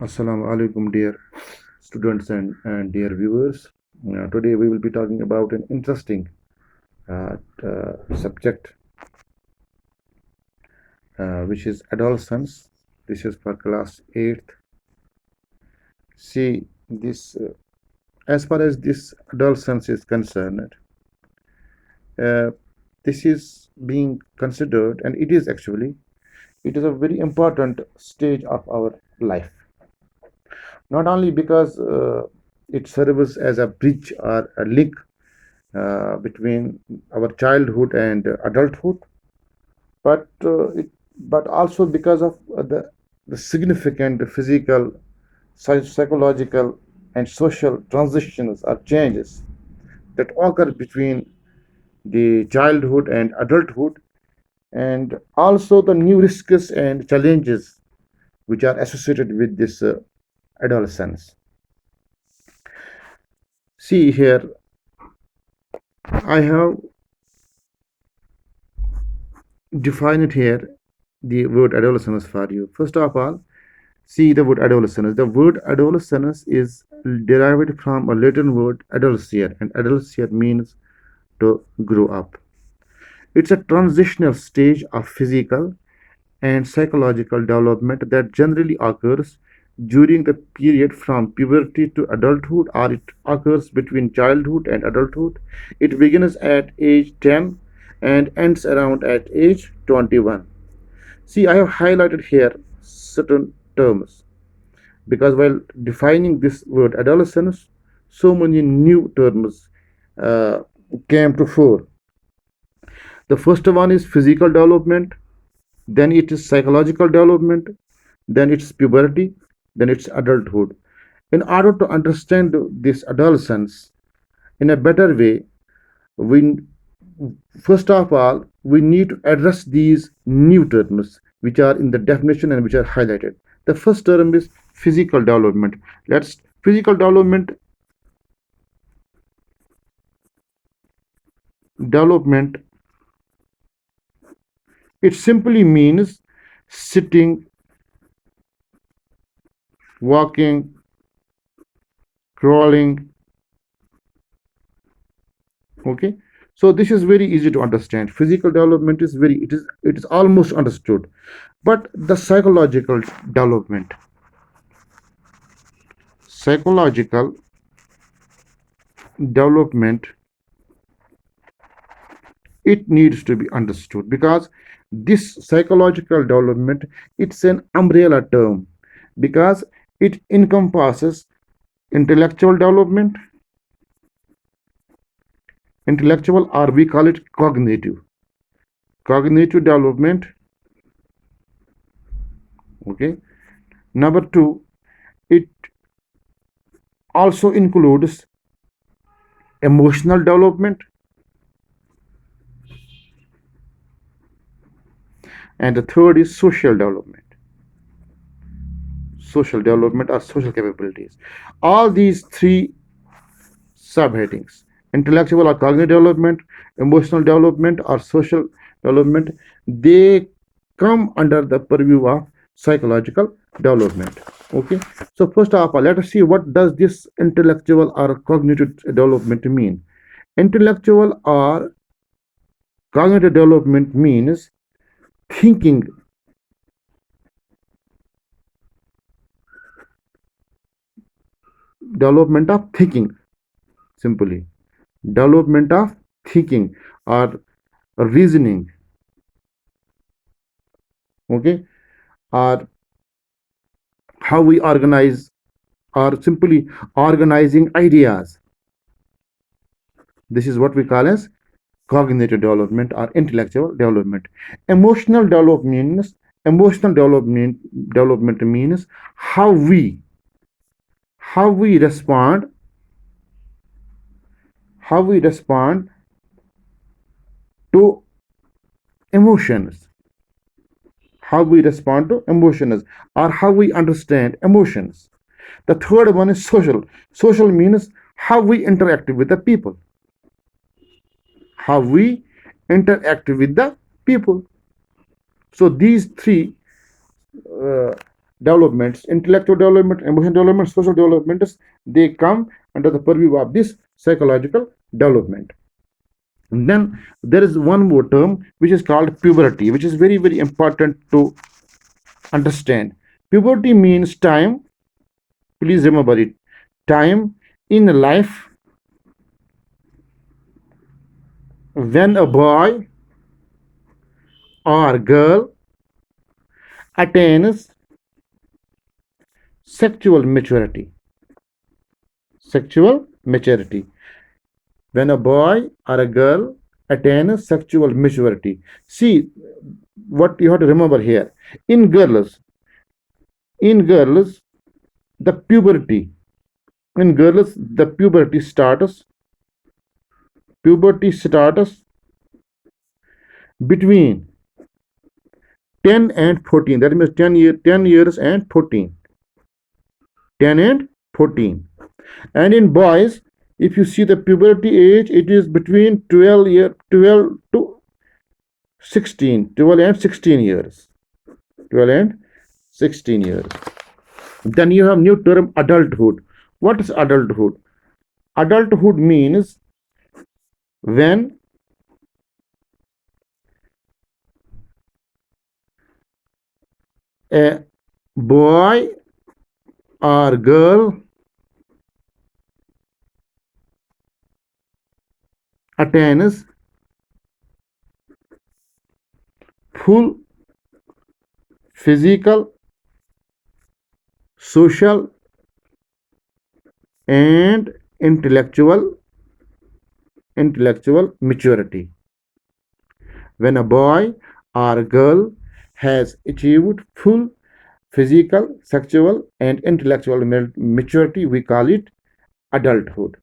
Assalamu alaikum, dear students and dear viewers. Today we will be talking about an interesting subject, which is adolescence. This is for class 8th. See, as far as this adolescence is concerned, uh, this is being considered, and it is actually, it is a very important stage of our life. Not only because it serves as a bridge or a link between our childhood and adulthood, but also because of the significant physical, psychological, and social transitions or changes that occur between the childhood and adulthood, and also the new risks and challenges which are associated with this adolescence. See here, I have defined here the word adolescence for you. First of all, see the word adolescence. The word adolescence is derived from a Latin word adolescere, and adolescere means to grow up. It's a transitional stage of physical and psychological development that generally occurs during the period from puberty to adulthood, or it occurs between childhood and adulthood. It begins at age 10 and ends around at age 21. See, I have highlighted here certain terms because while defining this word adolescence, so many new terms uh, came to fore. The first one is physical development, then it is psychological development, then it's puberty, then it's adulthood. In order to understand this adolescence in a better way, we first of all we need to address these new terms which are in the definition and which are highlighted. The first term is physical development. Let's physical development, it simply means sitting, walking, crawling. Okay, so this is very easy to understand. Physical development is it is almost understood, but the psychological development, it needs to be understood because this psychological development, it's an umbrella term because it encompasses intellectual development, intellectual, or we call it cognitive development. Okay, number two, it also includes emotional development, and the third is social development or social capabilities. All these three subheadings, intellectual or cognitive development, emotional development, or social development, they come under the purview of psychological development. Okay, so first of all, let us see what does this intellectual or cognitive development mean. Intellectual or cognitive development means thinking, development of thinking, simply development of thinking or reasoning. Okay, or how we organize, or simply organizing ideas. This is what we call as cognitive development or intellectual development. Emotional development means how we respond, how we respond to emotions, how we respond to emotions, or how we understand emotions. The third one is social means how we interact with the people, how we interact with the people. So these three uh, developments, intellectual development, emotional development, social developments, they come under the purview of this psychological development. And then there is one more term which is called puberty, which is very, very important to understand. Puberty means time, please remember it, time in life when a boy or girl attains sexual maturity. Sexual maturity. When a boy or a girl attains sexual maturity. See what you have to remember here. In girls, the puberty. In girls, the puberty starts between 10 and 14. That means 10 years and 14. 10 and 14. And in boys, if you see the puberty age, it is between 12 to 16, 12 and 16 years. 12 and 16 years. Then you have new term adulthood. What is adulthood? Adulthood means when a boy or girl attains full physical, social, and intellectual maturity. When a boy or a girl has achieved full physical, sexual, and intellectual maturity, we call it adulthood.